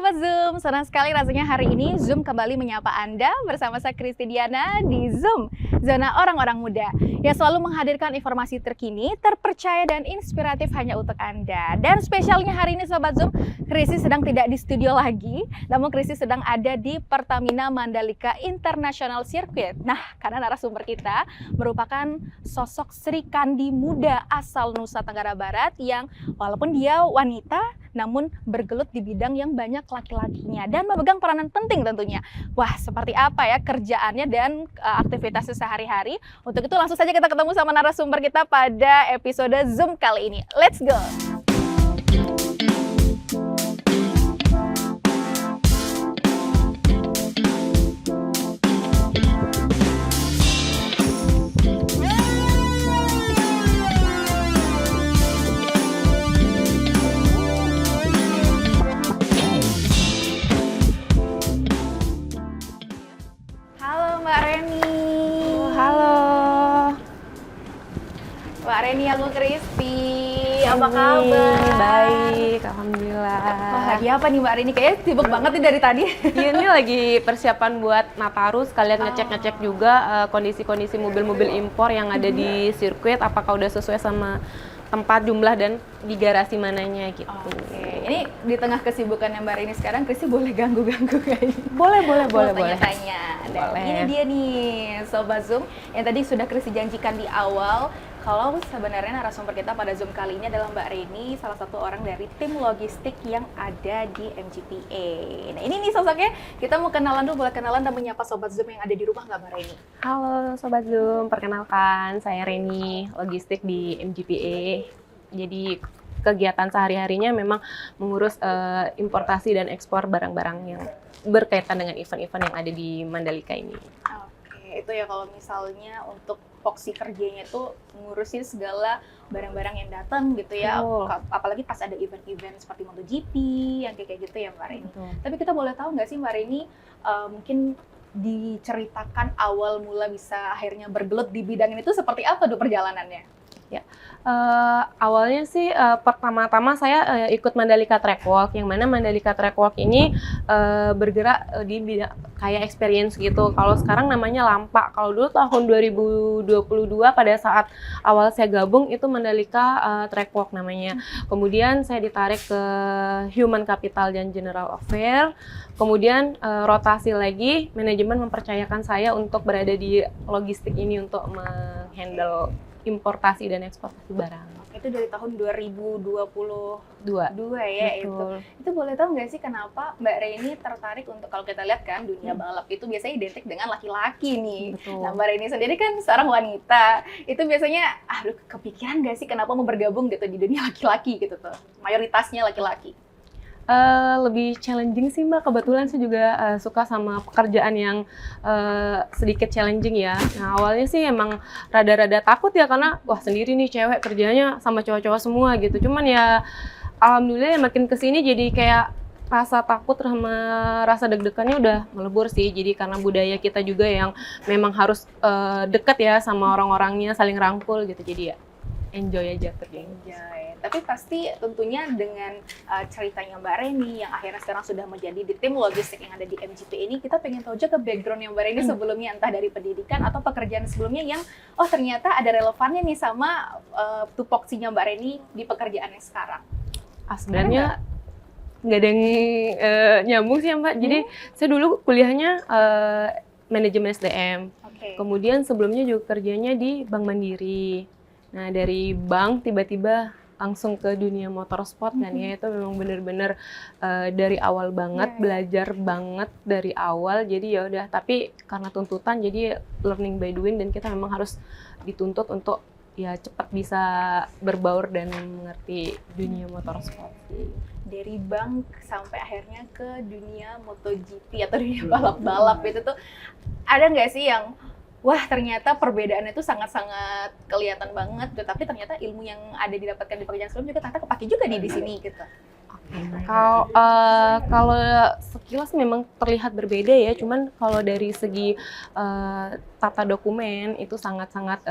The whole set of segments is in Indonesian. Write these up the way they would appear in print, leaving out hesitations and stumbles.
Sobat Zoom, senang sekali rasanya hari ini Zoom kembali menyapa Anda bersama saya Kristi Diana di Zoom, Zona Orang-Orang Muda, yang selalu menghadirkan informasi terkini, terpercaya dan inspiratif hanya untuk Anda. Dan spesialnya hari ini Sobat Zoom, Kristi sedang tidak di studio lagi, namun Kristi sedang ada di Pertamina Mandalika International Circuit. Nah, karena narasumber kita merupakan sosok Sri Kandi muda asal Nusa Tenggara Barat yang walaupun dia wanita, namun bergelut di bidang yang banyak laki-lakinya dan memegang peranan penting tentunya. Wah, seperti apa ya kerjaannya dan aktivitasnya sehari-hari? Untuk itu langsung saja kita ketemu sama narasumber kita pada episode Zoom kali ini. Let's go! Mbak Reni, aku Kristi. Apa kabar? Baik, alhamdulillah. Oh, lagi apa nih Mbak Reni? Kayaknya sibuk banget nih dari tadi. Iya, ini lagi persiapan buat Nataru, sekalian ngecek-ngecek juga kondisi-kondisi mobil-mobil impor yang ada di sirkuit, apakah udah sesuai sama tempat, jumlah, dan di garasi mananya gitu. Oke, ini di tengah kesibukannya Mbak Reni sekarang, Kristi boleh ganggu-ganggu kayaknya? Boleh. Tanya-tanya. Dan ini dia nih, Sobat Zoom, yang tadi sudah Kristi janjikan di awal, kalau sebenarnya narasumber kita pada Zoom kali ini adalah Mbak Reni, salah satu orang dari tim logistik yang ada di MGPA. Nah ini nih sosoknya, kita mau kenalan dulu, boleh kenalan dan menyapa Sobat Zoom yang ada di rumah nggak Mbak Reni? Halo Sobat Zoom, perkenalkan saya Reni, logistik di MGPA. Jadi kegiatan sehari-harinya memang mengurus importasi dan ekspor barang-barang yang berkaitan dengan event-event yang ada di Mandalika ini. Oke, itu ya kalau misalnya untuk foksi kerjanya itu ngurusin segala barang-barang yang datang gitu ya. Apalagi pas ada event-event seperti MotoGP yang kayak gitu ya Mbak Reni. Tapi kita boleh tahu nggak sih Mbak Reni, mungkin diceritakan awal mula bisa akhirnya bergelut di bidang ini itu seperti apa tuh perjalanannya? Ya, awalnya sih pertama-tama saya ikut Mandalika Track Walk, yang mana Mandalika Track Walk ini bergerak di bidang kayak experience gitu. Kalau sekarang namanya Lampa. Kalau dulu tahun 2022 pada saat awal saya gabung itu Mandalika Track Walk namanya. Kemudian saya ditarik ke Human Capital dan General Affair. Kemudian rotasi lagi, manajemen mempercayakan saya untuk berada di logistik ini untuk menghandle importasi dan eksportasi barang. Itu dari tahun 2022 ya. Betul. Itu boleh tahu nggak sih kenapa Mbak Reni tertarik untuk, kalau kita lihat kan dunia balap itu biasanya identik dengan laki-laki nih. Betul. Nah Mbak Reni sendiri kan seorang wanita, itu biasanya kepikiran nggak sih kenapa mau bergabung gitu di dunia laki-laki gitu tuh, mayoritasnya laki-laki? Lebih challenging sih Mbak, kebetulan saya juga suka sama pekerjaan yang sedikit challenging ya. Nah awalnya sih emang rada-rada takut ya, karena wah sendiri nih cewek kerjanya sama cowok-cowok semua gitu. Cuman ya alhamdulillah ya makin kesini jadi kayak rasa takut sama rasa deg-degannya udah melebur sih. Jadi karena budaya kita juga yang memang harus deket ya sama orang-orangnya, saling rangkul gitu. Jadi ya enjoy aja kerjanya. Tapi pasti tentunya dengan ceritanya Mbak Reni yang akhirnya sekarang sudah menjadi di tim logistik yang ada di MGP ini, kita pengen tahu juga background yang Mbak Reni sebelumnya, entah dari pendidikan atau pekerjaan sebelumnya yang ternyata ada relevannya nih sama tupoksinya Mbak Reni di pekerjaan yang sekarang. Sebenarnya nggak ada yang nyambung sih ya Mbak. Jadi saya dulu kuliahnya manajemen SDM. Kemudian sebelumnya juga kerjanya di Bank Mandiri. Nah dari bank tiba-tiba langsung ke dunia motorsport kan ya, itu memang bener-bener dari awal banget, belajar banget dari awal. Jadi ya udah, tapi karena tuntutan jadi learning by doing, dan kita memang harus dituntut untuk ya cepat bisa berbaur dan mengerti dunia motorsport sih. Dari bank sampai akhirnya ke dunia MotoGP atau dunia balap-balap itu tuh ada nggak sih yang wah ternyata perbedaannya itu sangat-sangat kelihatan banget, tapi ternyata ilmu yang ada didapatkan di pekerjaan sebelumnya juga ternyata kepake juga nih di sini gitu. Kalau sekilas memang terlihat berbeda ya, cuman kalau dari segi tata dokumen itu sangat-sangat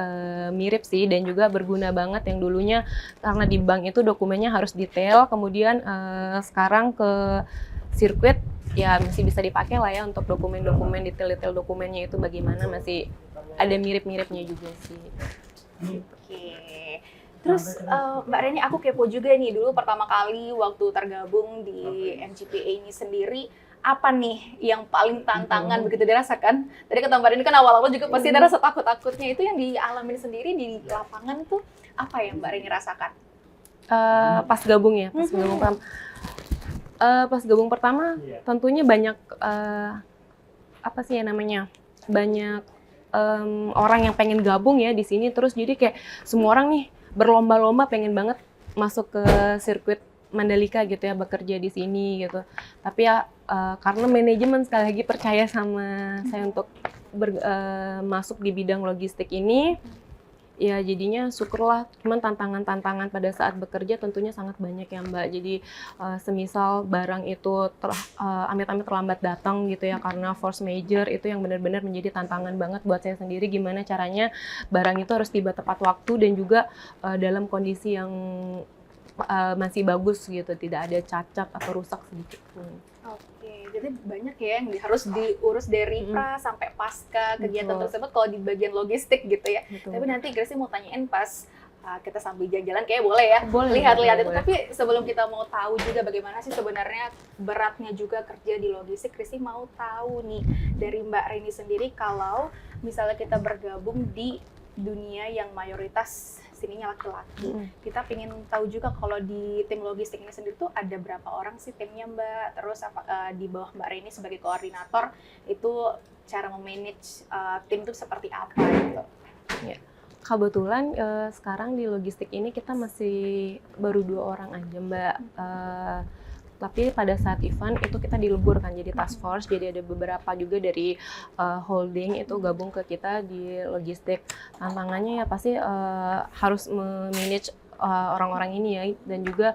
mirip sih, dan juga berguna banget. Yang dulunya karena di bank itu dokumennya harus detail, kemudian sekarang ke sirkuit ya masih bisa dipakai lah ya untuk dokumen-dokumen, detail-detail dokumennya itu bagaimana, masih ada mirip-miripnya juga sih. Oke. Terus Mbak Reni, aku kepo juga nih, dulu pertama kali waktu tergabung di MGPA ini sendiri, apa nih yang paling tantangan begitu dirasakan? Tadi kata Mbak Reni kan awal-awal juga pasti ada rasa takut-takutnya, itu yang dialamin sendiri di lapangan tuh apa yang Mbak Reni rasakan? Pas gabung ya, pas gabung pertama tentunya banyak apa sih ya namanya, banyak orang yang pengen gabung ya di sini, terus jadi kayak semua orang nih berlomba-lomba pengen banget masuk ke sirkuit Mandalika gitu ya, bekerja di sini gitu. Tapi ya karena manajemen sekali lagi percaya sama saya untuk masuk di bidang logistik ini, ya jadinya syukurlah. Cuman tantangan-tantangan pada saat bekerja tentunya sangat banyak ya Mbak. Jadi semisal barang itu amit-amit terlambat datang gitu ya karena force major, itu yang benar-benar menjadi tantangan banget buat saya sendiri, gimana caranya barang itu harus tiba tepat waktu dan juga dalam kondisi yang masih bagus gitu, tidak ada cacat atau rusak sedikit pun. Oke, jadi banyak ya yang harus diurus dari pra sampai pasca kegiatan tersebut kalau di bagian logistik gitu ya. Betul. Tapi nanti Gracie mau tanyain pas kita sambil jalan-jalan, kayak boleh ya, Boleh, lihat-lihat itu. boleh. Tapi sebelum kita mau tahu juga bagaimana sih sebenarnya beratnya juga kerja di logistik, Gracie mau tahu nih dari Mbak Reni sendiri, kalau misalnya kita bergabung di dunia yang mayoritas sininya laki-laki, kita pengen tahu juga kalau di tim logistik ini sendiri tuh ada berapa orang sih timnya Mbak, terus di bawah Mbak Reni sebagai koordinator itu cara memanage tim itu seperti apa gitu. Ya. Kebetulan sekarang di logistik ini kita masih baru 2 orang aja Mbak. Tapi pada saat event itu kita dileburkan jadi task force, jadi ada beberapa juga dari holding itu gabung ke kita di logistik. Tantangannya ya pasti harus memanage orang-orang ini ya, dan juga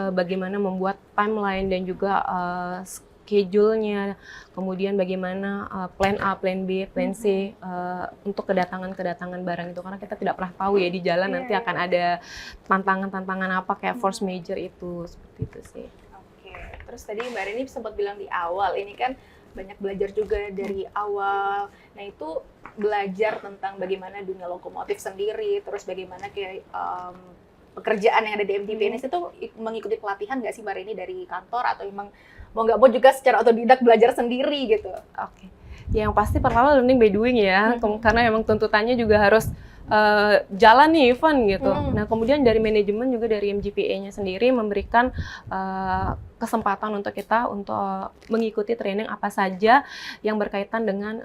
bagaimana membuat timeline dan juga schedule-nya, kemudian bagaimana plan A, plan B, plan C untuk kedatangan barang itu, karena kita tidak pernah tahu ya di jalan nanti akan ada tantangan-tantangan apa kayak force major itu, seperti itu sih. Terus tadi Mbak Reni sempat bilang di awal, ini kan banyak belajar juga dari awal. Nah itu belajar tentang bagaimana dunia lokomotif sendiri, terus bagaimana kayak pekerjaan yang ada di MTP ini itu mengikuti pelatihan nggak sih Mbak Reni dari kantor, atau emang mau nggak mau juga secara otodidak belajar sendiri gitu? Oke. Yang pasti pertama learning by doing ya, karena memang tuntutannya juga harus jalan nih event gitu. Nah kemudian dari manajemen juga dari MGPA-nya sendiri memberikan kesempatan untuk kita untuk mengikuti training apa saja yang berkaitan dengan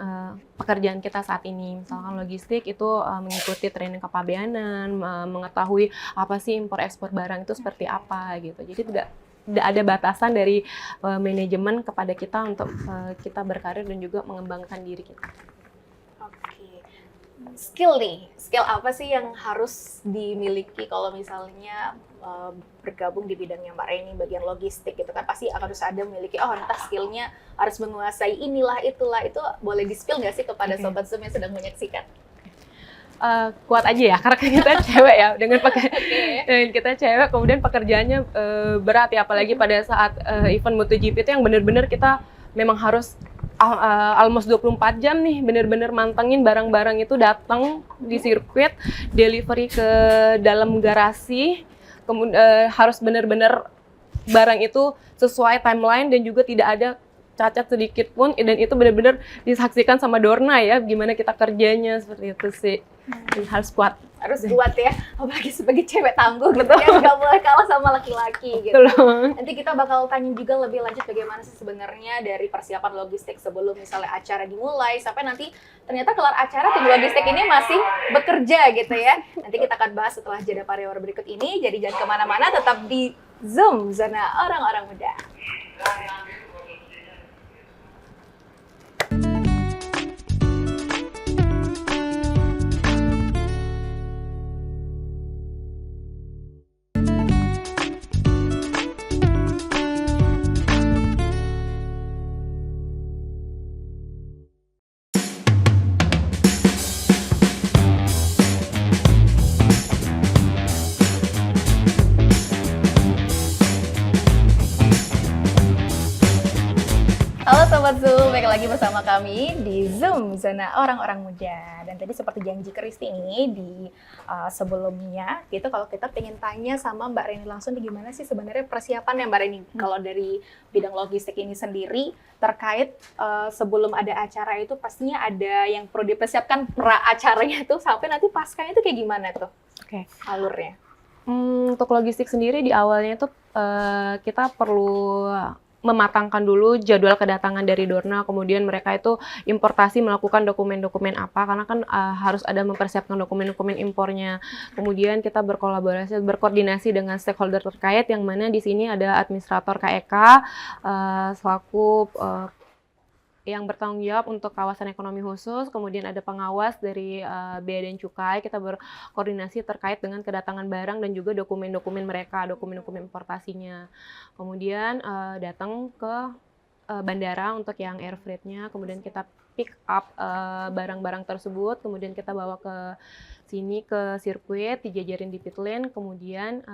pekerjaan kita saat ini. Misalkan logistik itu mengikuti training kepabeanan, mengetahui apa sih impor ekspor barang itu seperti apa gitu. Jadi tidak ada batasan dari manajemen kepada kita untuk kita berkarir dan juga mengembangkan diri kita. Skill apa sih yang harus dimiliki kalau misalnya bergabung di bidangnya Mbak Reni bagian logistik gitu kan, pasti akan harus ada memiliki entah skillnya harus menguasai inilah itulah, itu boleh di-spill nggak sih kepada sobat Zoom yang sedang menyaksikan? Kuat aja ya, karena kita cewek ya, dengan kita cewek kemudian pekerjaannya berat ya, apalagi pada saat event MotoGP itu yang benar-benar kita memang harus almost 24 jam nih, bener-bener mantengin barang-barang itu datang di sirkuit, delivery ke dalam garasi, kemudian harus bener-bener barang itu sesuai timeline dan juga tidak ada cacat sedikit pun, dan itu bener-bener disaksikan sama Dorna ya, gimana kita kerjanya seperti itu sih. Harus kuat. Harus kuat ya, apalagi sebagai cewek tangguh gitu ya, nggak boleh kalah sama laki-laki gitu. Nanti kita bakal tanya juga lebih lanjut bagaimana sih sebenarnya dari persiapan logistik sebelum misalnya acara dimulai, sampai nanti ternyata kelar acara tim logistik ini masih bekerja gitu ya. Nanti kita akan bahas setelah jeda pariwara berikut ini, jadi jangan kemana-mana, tetap di Zoom, Zona Orang-Orang Muda. Sobat Zoom, balik lagi bersama kami di Zoom, Zona Orang-Orang Muda. Dan tadi seperti janji Kristi ini di sebelumnya, gitu kalau kita pengen tanya sama Mbak Reni langsung, gimana sih sebenarnya persiapannya Mbak Reni? Kalau dari bidang logistik ini sendiri, terkait sebelum ada acara itu pastinya ada yang perlu dipersiapkan pra acaranya tuh, sampai nanti paskanya itu kayak gimana tuh alurnya? Untuk logistik sendiri di awalnya tuh kita perlu mematangkan dulu jadwal kedatangan dari Dorna, kemudian mereka itu importasi melakukan dokumen-dokumen apa, karena kan harus ada mempersiapkan dokumen-dokumen impornya. Kemudian kita berkoordinasi dengan stakeholder terkait, yang mana di sini ada administrator KEK selaku yang bertanggung jawab untuk kawasan ekonomi khusus, kemudian ada pengawas dari Bea dan Cukai. Kita berkoordinasi terkait dengan kedatangan barang dan juga dokumen-dokumen mereka, dokumen-dokumen importasinya. Kemudian datang ke bandara untuk yang air freight-nya, kemudian kita pick up barang-barang tersebut, kemudian kita bawa ke sini ke sirkuit, dijajarin di pit lane, kemudian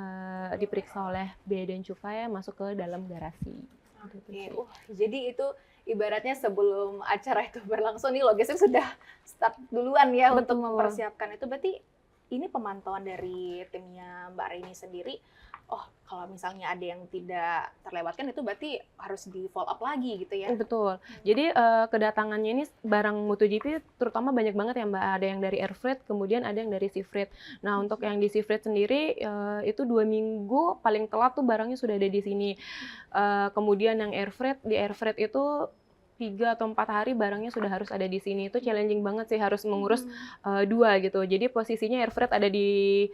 diperiksa oleh Bea dan Cukai, masuk ke dalam garasi. Oke, jadi itu ibaratnya sebelum acara itu berlangsung nih logistik sudah start duluan ya. Betul, untuk mempersiapkan itu. Berarti ini pemantauan dari timnya Mbak Reni sendiri. Oh, kalau misalnya ada yang tidak terlewatkan itu berarti harus di follow up lagi gitu ya? Betul. Jadi kedatangannya ini barang MotoGP terutama banyak banget ya Mbak. Ada yang dari air freight, kemudian ada yang dari sea freight. Nah, untuk yang di sea freight sendiri itu 2 minggu paling telat tuh barangnya sudah ada di sini. Kemudian yang di air freight itu 3 atau 4 hari barangnya sudah harus ada di sini. Itu challenging banget sih, harus mengurus 2 gitu. Jadi posisinya air freight ada di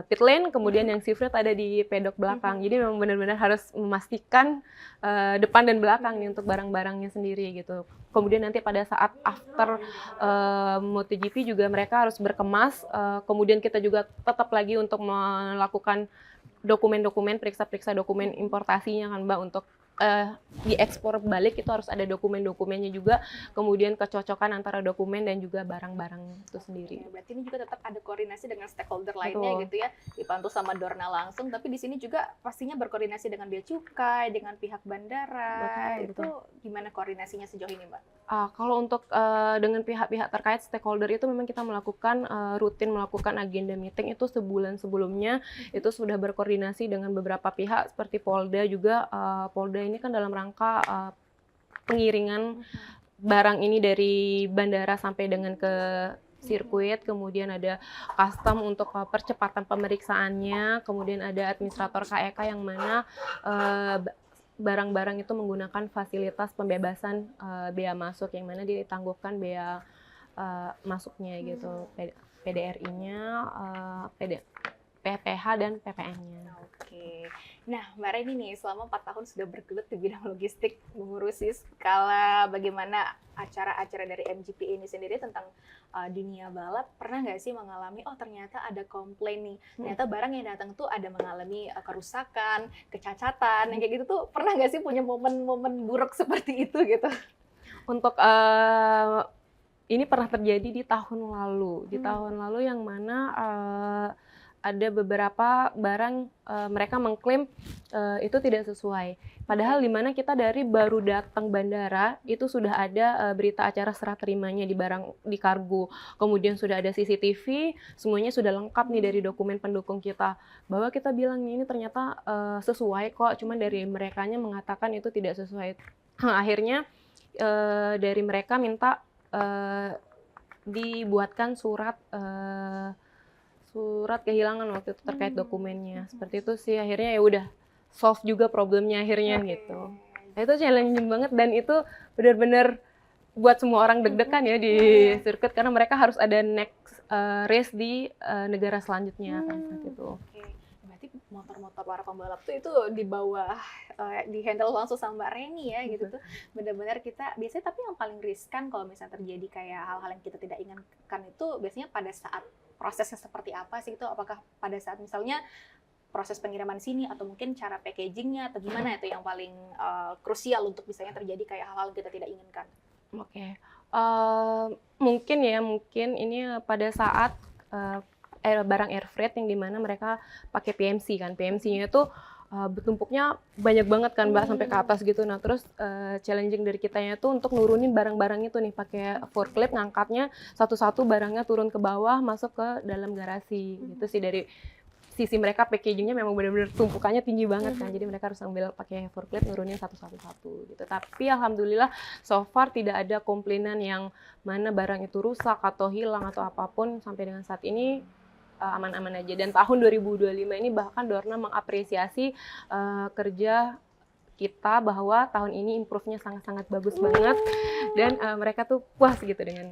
pit lane, kemudian yang sea freight ada di pedok belakang. Jadi memang benar-benar harus memastikan depan dan belakang nih untuk barang-barangnya sendiri gitu. Kemudian nanti pada saat after MotoGP juga mereka harus berkemas. Kemudian kita juga tetap lagi untuk melakukan dokumen-dokumen, periksa-periksa dokumen importasinya kan Mbak, untuk diekspor balik itu harus ada dokumen-dokumennya juga, kemudian kecocokan antara dokumen dan juga barang-barang itu sendiri. Ya, berarti ini juga tetap ada koordinasi dengan stakeholder lainnya. Betul. Gitu ya, dipantu sama Dorna langsung, tapi di sini juga pastinya berkoordinasi dengan Bea Cukai, dengan pihak bandara. Betul. Gimana koordinasinya sejauh ini Mbak? Kalau untuk dengan pihak-pihak terkait stakeholder itu memang kita melakukan rutin melakukan agenda meeting itu sebulan sebelumnya. Itu sudah berkoordinasi dengan beberapa pihak seperti Polda juga. Polda ini kan dalam rangka pengiringan barang ini dari bandara sampai dengan ke sirkuit, kemudian ada custom untuk percepatan pemeriksaannya, kemudian ada administrator KEK yang mana barang-barang itu menggunakan fasilitas pembebasan bea masuk, yang mana ditangguhkan bea masuknya gitu, PDRI-nya, PPH dan PPN-nya. Oke. Nah, Mbak Reni nih selama 4 tahun sudah bergelut di bidang logistik, mengurusi skala bagaimana acara-acara dari MGP ini sendiri tentang dunia balap. Pernah nggak sih mengalami, oh ternyata ada komplain nih, ternyata barang yang datang tuh ada mengalami kerusakan, kecacatan, yang kayak gitu tuh pernah nggak sih punya momen-momen buruk seperti itu gitu? Untuk ini pernah terjadi di tahun lalu, yang mana ada beberapa barang mereka mengklaim itu tidak sesuai. Padahal di mana kita dari baru datang bandara itu sudah ada berita acara serah terimanya di kargo. Kemudian sudah ada CCTV, semuanya sudah lengkap nih dari dokumen pendukung kita. Bahwa kita bilang ini ternyata sesuai kok, cuman dari merekanya mengatakan itu tidak sesuai. Akhirnya dari mereka minta dibuatkan surat kehilangan waktu itu terkait dokumennya. Seperti itu sih, akhirnya ya udah solve juga problemnya akhirnya gitu. Nah, itu challenging banget dan itu benar-benar buat semua orang deg-degan ya di sirkuit, karena mereka harus ada next race di negara selanjutnya kan saat itu. Berarti motor-motor para pembalap tuh itu di bawah di handle langsung sama Mbak Reni ya gitu tuh. Benar-benar kita biasanya, tapi yang paling riskan kalau misalnya terjadi kayak hal-hal yang kita tidak inginkan itu biasanya pada saat prosesnya seperti apa sih itu? Apakah pada saat misalnya proses pengiriman sini atau mungkin cara packagingnya atau gimana itu yang paling krusial untuk misalnya terjadi kayak hal-hal yang kita tidak inginkan? Mungkin ini pada saat barang air freight yang dimana mereka pakai PMC kan. PMC-nya itu bertumpuknya banyak banget kan Mbak, sampai ke atas gitu. Nah terus challenging dari kitanya tuh untuk nurunin barang-barang itu nih, pakai forklift ngangkatnya satu-satu barangnya turun ke bawah masuk ke dalam garasi gitu sih. Dari sisi mereka packagingnya memang benar-benar tumpukannya tinggi banget kan, jadi mereka harus ambil pakai forklift nurunin satu-satu gitu. Tapi alhamdulillah so far tidak ada komplainan yang mana barang itu rusak atau hilang atau apapun. Sampai dengan saat ini aman-aman aja. Dan tahun 2025 ini bahkan Dorna mengapresiasi kerja kita bahwa tahun ini improve-nya sangat-sangat bagus banget, dan mereka tuh puas gitu dengan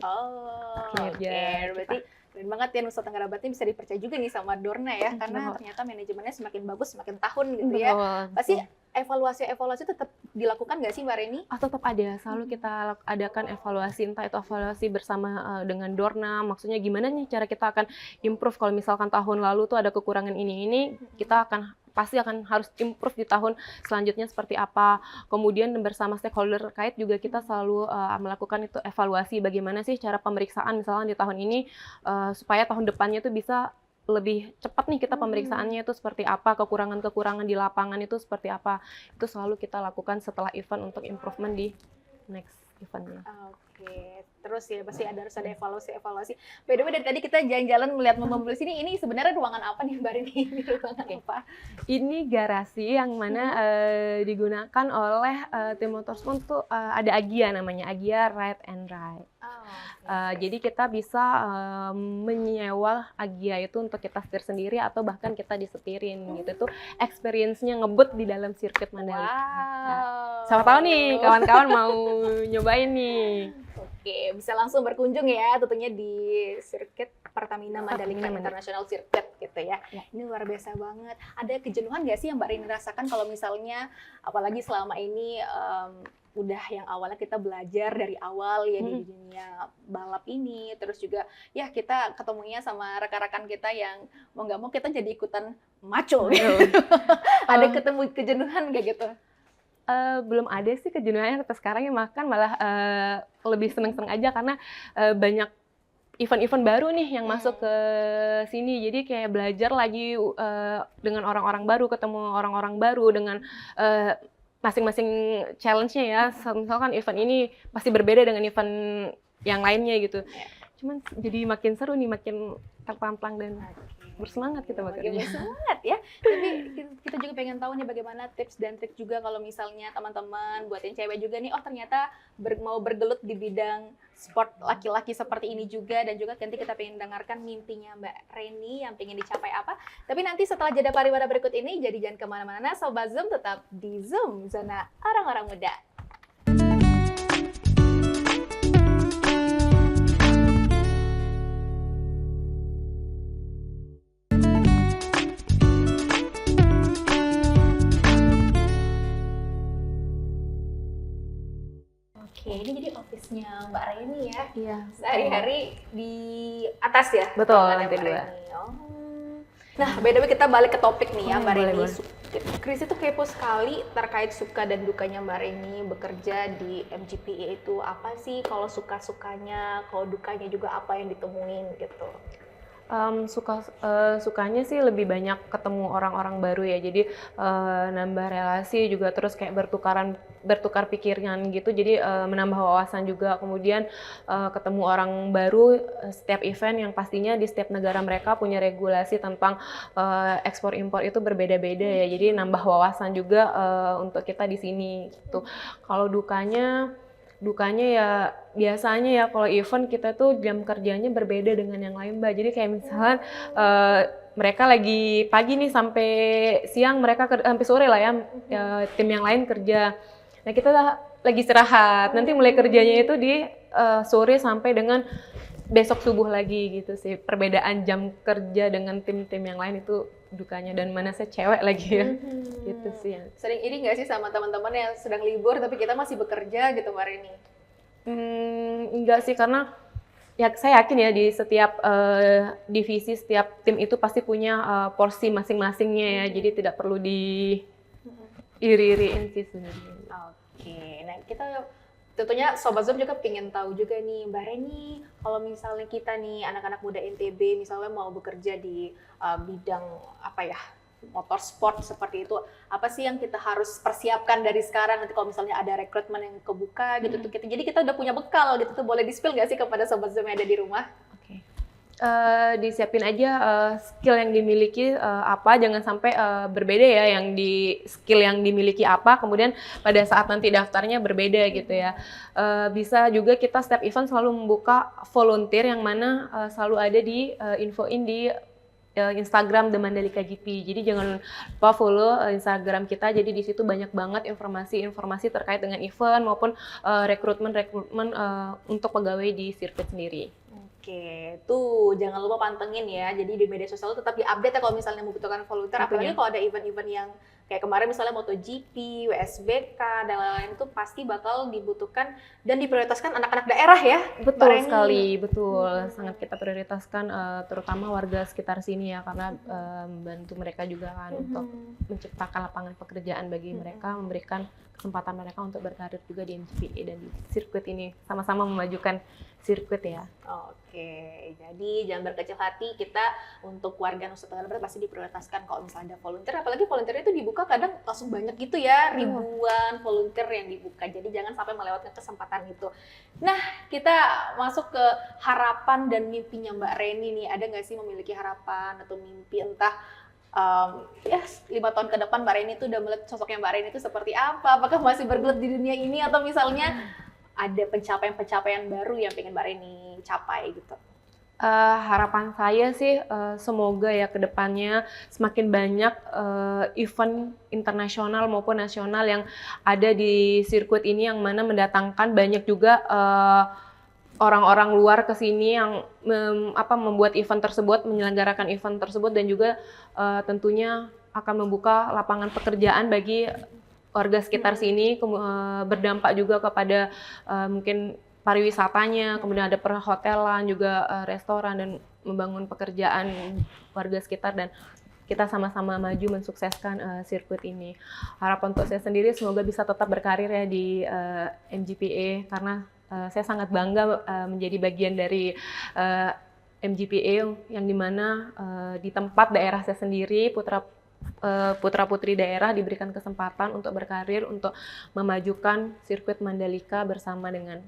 kinerja. Berarti keren banget ya, Nusa Tenggara Barat ini bisa dipercaya juga nih sama Dorna ya, karena ternyata manajemennya semakin bagus semakin tahun gitu ya. Pasti evaluasi tetap dilakukan nggak sih Mbak Reni? Tetap ada, selalu kita adakan evaluasi, entah itu evaluasi bersama dengan Dorna, maksudnya gimana nih cara kita akan improve. Kalau misalkan tahun lalu tuh ada kekurangan ini, kita pasti akan harus improve di tahun selanjutnya seperti apa. Kemudian bersama stakeholder terkait juga kita selalu melakukan itu evaluasi, bagaimana sih cara pemeriksaan misalnya di tahun ini supaya tahun depannya tuh bisa lebih cepat nih kita pemeriksaannya itu seperti apa, kekurangan-kekurangan di lapangan itu seperti apa. Itu selalu kita lakukan setelah event untuk improvement di next eventnya. Oke, terus ya pasti harus ada evaluasi. By the way, dari tadi kita jalan-jalan melihat mobil sini, ini sebenarnya ruangan apa nih Mbak Reni? Ini ruangan apa? Ini garasi yang mana digunakan oleh tim motorsport tuh ada Agia namanya, Agia Ride and Ride. Jadi kita bisa menyewa Agia itu untuk kita setir sendiri atau bahkan kita disetirin gitu. Tuh experience-nya ngebut di dalam sirkuit Mandalika. Siapa tahu nih kawan-kawan mau nyobain nih. Oke, bisa langsung berkunjung ya tentunya di sirkuit Pertamina Mandalika International Circuit gitu ya. Ini luar biasa banget. Ada kejenuhan nggak sih yang Mbak Rini rasakan kalau misalnya, apalagi selama ini udah yang awalnya kita belajar dari awal ya di dunia balap ini, terus juga ya kita ketemunya sama rekan-rekan kita yang mau nggak mau kita jadi ikutan maco gitu. Ada ketemu kejenuhan kayak gitu? Belum ada sih kejenuhannya sampai sekarang ya, makan malah lebih seneng-seneng aja karena banyak event-event baru nih yang masuk ke sini. Jadi kayak belajar lagi dengan orang-orang baru, ketemu orang-orang baru dengan masing-masing challenge-nya ya. Misalkan event ini pasti berbeda dengan event yang lainnya gitu. Cuman jadi makin seru nih, makin terpampang dan bersemangat kita bekerja. Bersemangat ya. Tapi kita juga pengen tahu nih bagaimana tips dan trik juga kalau misalnya teman-teman buat yang cewek juga nih, oh ternyata mau bergelut di bidang sport laki-laki seperti ini juga, dan juga nanti kita pengen dengarkan mimpinya Mbak Reni yang pengen dicapai apa. Tapi nanti setelah jeda pariwara berikut ini, jadi jangan kemana-mana, Sobat Zoom tetap di Zoom, Zona Orang-Orang Muda. Oke, ini jadi office-nya Mbak Reni ya? Iya. Sehari-hari di atas ya? Betul, lantai 2. Nah, by the way kita balik ke topik nih ya Mbak Reni. Chris itu kepo sekali terkait suka dan dukanya Mbak Reni bekerja di MGPA itu apa sih? Kalau suka-sukanya, kalau dukanya juga apa yang ditemuin gitu? Sukanya sih lebih banyak ketemu orang-orang baru ya, jadi nambah relasi juga, terus kayak bertukar pikiran gitu, jadi menambah wawasan juga. Kemudian ketemu orang baru setiap event yang pastinya di setiap negara mereka punya regulasi tentang ekspor impor itu berbeda-beda ya, jadi nambah wawasan juga untuk kita di sini gitu. Kalau dukanya ya biasanya ya kalau event kita tuh jam kerjanya berbeda dengan yang lain Mbak. Jadi kayak misalnya mereka lagi pagi nih sampai siang, mereka sampai sore lah ya, tim yang lain kerja. Nah kita lagi istirahat, nanti mulai kerjanya itu di sore sampai dengan besok subuh lagi gitu sih. Perbedaan jam kerja dengan tim-tim yang lain itu dukanya, dan mana saya cewek lagi ya, gitu sih ya. Sering iri nggak sih sama teman-teman yang sedang libur tapi kita masih bekerja gitu Mbak Reni? Enggak sih, karena ya saya yakin ya di setiap divisi, setiap tim itu pasti punya porsi masing-masingnya ya, jadi tidak perlu di iri-iriin sih sebenarnya. Oke, nah kita Tentunya Sobat Zoom juga pengen tahu juga nih, Mbak Reni, kalau misalnya kita nih anak-anak muda NTB misalnya mau bekerja di bidang apa ya, motorsport seperti itu, apa sih yang kita harus persiapkan dari sekarang nanti kalau misalnya ada rekrutmen yang kebuka gitu tuh kita, jadi kita udah punya bekal gitu tuh, boleh di-spill nggak sih kepada Sobat Zoom yang ada di rumah? Oke. Disiapin aja skill yang dimiliki apa, jangan sampai berbeda ya yang di skill yang dimiliki apa, kemudian pada saat nanti daftarnya berbeda gitu ya. Bisa juga kita setiap event selalu membuka volunteer yang mana selalu ada di infoin di Instagram The Mandalika GP. Jadi jangan lupa follow Instagram kita. Jadi di situ banyak banget informasi-informasi terkait dengan event maupun rekrutmen untuk pegawai di sirkuit sendiri. Oke, tuh jangan lupa pantengin ya. Jadi di media sosial tetap diupdate ya kalau misalnya membutuhkan volunteer. Apalagi kalau ada event-event yang kayak kemarin misalnya MotoGP, WSBK, dan lain-lain itu pasti bakal dibutuhkan dan diprioritaskan anak-anak daerah ya. Betul sekali, betul. Sangat kita prioritaskan terutama warga sekitar sini ya, karena membantu mereka juga kan untuk menciptakan lapangan pekerjaan bagi mereka, memberikan kesempatan mereka untuk berkarir juga di MGPA dan di sirkuit ini, sama-sama memajukan sirkuit ya. Oke, jadi jangan berkecil hati, kita untuk warga Nusa Tenggara Barat pasti diprioritaskan kalau misalnya ada volunteer, apalagi volunteer itu dibuka kadang langsung banyak gitu ya, ribuan volunteer yang dibuka, jadi jangan sampai melewatkan kesempatan itu. Nah, kita masuk ke harapan dan mimpinya Mbak Reni nih, ada nggak sih memiliki harapan atau mimpi entah ya 5 tahun ke depan Mbak Reni itu udah melihat sosoknya Mbak Reni itu seperti apa, apakah masih bergelut di dunia ini atau misalnya ada pencapaian-pencapaian baru yang pengen Mbak Reni capai gitu? Harapan saya sih semoga ya kedepannya semakin banyak event internasional maupun nasional yang ada di sirkuit ini, yang mana mendatangkan banyak juga orang-orang luar ke sini yang membuat event tersebut, menyelenggarakan event tersebut, dan juga tentunya akan membuka lapangan pekerjaan bagi warga sekitar sini, berdampak juga kepada mungkin pariwisatanya, kemudian ada perhotelan juga, restoran, dan membangun pekerjaan warga sekitar, dan kita sama-sama maju mensukseskan sirkuit ini. Harapan untuk saya sendiri semoga bisa tetap berkarir ya di MGPA, karena saya sangat bangga menjadi bagian dari MGPA yang dimana di tempat daerah saya sendiri, putra-putri daerah diberikan kesempatan untuk berkarir, untuk memajukan sirkuit Mandalika bersama dengan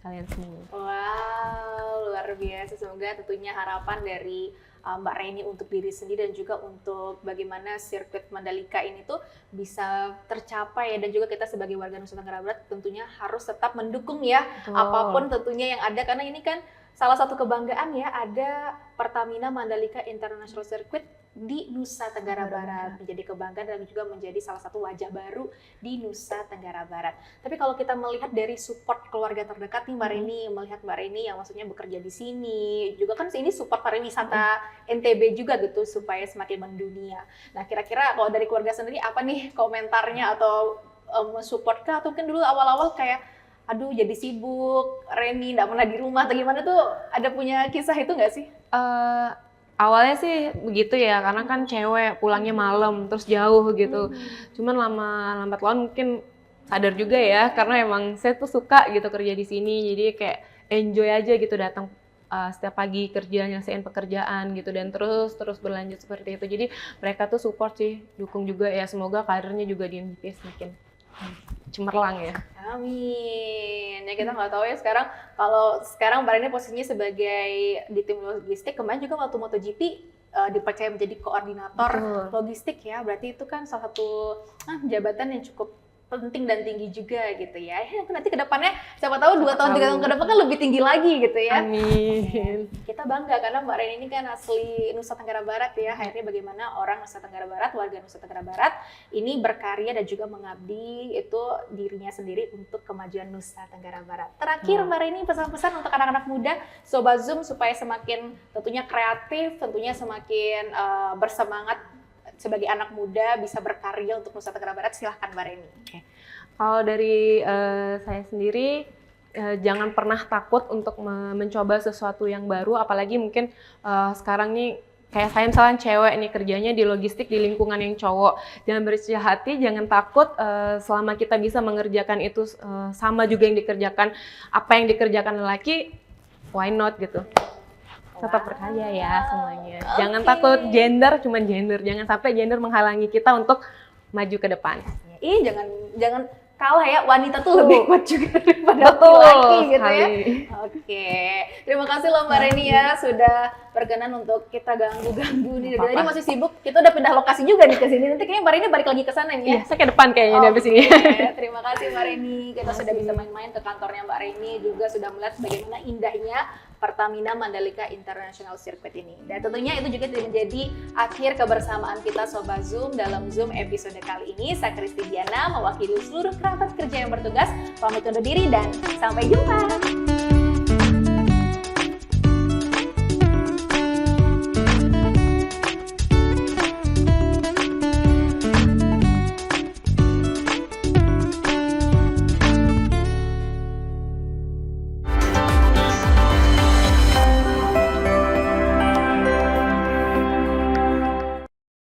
kalian semua. Wow, luar biasa. Semoga tentunya harapan dari Mbak Reni untuk diri sendiri dan juga untuk bagaimana sirkuit Mandalika ini tuh bisa tercapai ya, dan juga kita sebagai warga Nusa Tenggara Barat tentunya harus tetap mendukung ya, apapun tentunya yang ada, karena ini kan salah satu kebanggaan ya, ada Pertamina Mandalika International Circuit di Nusa Tenggara Barat, menjadi kebanggaan dan juga menjadi salah satu wajah baru di Nusa Tenggara Barat. Tapi kalau kita melihat dari support keluarga terdekat nih Mbak Reni, melihat Mbak Reni yang maksudnya bekerja di sini, juga kan ini support pariwisata NTB juga gitu supaya semakin mendunia. Nah, kira-kira kalau dari keluarga sendiri apa nih komentarnya atau mensupport kah, atau mungkin dulu awal-awal kayak aduh jadi sibuk, Reni nggak pernah di rumah atau gimana tuh, ada punya kisah itu nggak sih? Awalnya sih begitu ya, karena kan cewek pulangnya malam terus jauh gitu. Cuman lambat laun mungkin sadar juga ya, karena emang saya tuh suka gitu kerja di sini, jadi kayak enjoy aja gitu datang setiap pagi kerja, nyelesain pekerjaan gitu, dan terus berlanjut seperti itu. Jadi mereka tuh support sih, dukung juga ya, semoga karirnya juga di MGP semakin cemerlang ya. Amin. Ya kita nggak tahu ya sekarang, kalau sekarang Mbak Reni posisinya sebagai di tim logistik, kemarin juga waktu MotoGP dipercaya menjadi koordinator logistik ya, berarti itu kan salah satu jabatan yang cukup penting dan tinggi juga gitu ya. Nanti ke depannya siapa tahu 2 tahun 3 tahun ke depan kan lebih tinggi lagi gitu ya. Amin. Kita bangga karena Mbak Reni ini kan asli Nusa Tenggara Barat ya. Akhirnya bagaimana orang Nusa Tenggara Barat, warga Nusa Tenggara Barat ini berkarya dan juga mengabdi itu dirinya sendiri untuk kemajuan Nusa Tenggara Barat. Terakhir Mbak Reni, pesan-pesan untuk anak-anak muda Sobat Zoom supaya semakin tentunya kreatif, tentunya semakin bersemangat sebagai anak muda bisa berkarya untuk Nusa Tenggara Barat. Silahkan Mbak Reni. Kalau dari saya sendiri, jangan pernah takut untuk mencoba sesuatu yang baru, apalagi mungkin sekarang nih kayak saya misalnya cewek nih kerjanya di logistik di lingkungan yang cowok, jangan berkecil hati, jangan takut, selama kita bisa mengerjakan itu sama juga yang dikerjakan apa yang dikerjakan lelaki, why not gitu. Tetap percaya ya semuanya. Jangan takut cuman gender, jangan sampai gender menghalangi kita untuk maju ke depan. Ih, jangan kalah ya, wanita tuh lebih kuat juga daripada laki-laki gitu ya. Oke, terima kasih loh Mbak Reni ya sudah berkenan untuk kita ganggu-ganggu nih. Dari tadi masih sibuk, kita udah pindah lokasi juga nih ke sini. Nanti kayaknya Mbak Reni balik lagi ke sana nih ya. Iya, saya ke depan kayaknya dari sini. Terima kasih Mbak Reni, kita sudah bisa main-main ke kantornya Mbak Reni, juga sudah melihat bagaimana indahnya Pertamina Mandalika International Circuit ini. Dan tentunya itu juga menjadi akhir kebersamaan kita Sobat Zoom dalam Zoom episode kali ini. Saya Kristi Diana mewakili seluruh kerabat kerja yang bertugas, pamit undur diri dan sampai jumpa.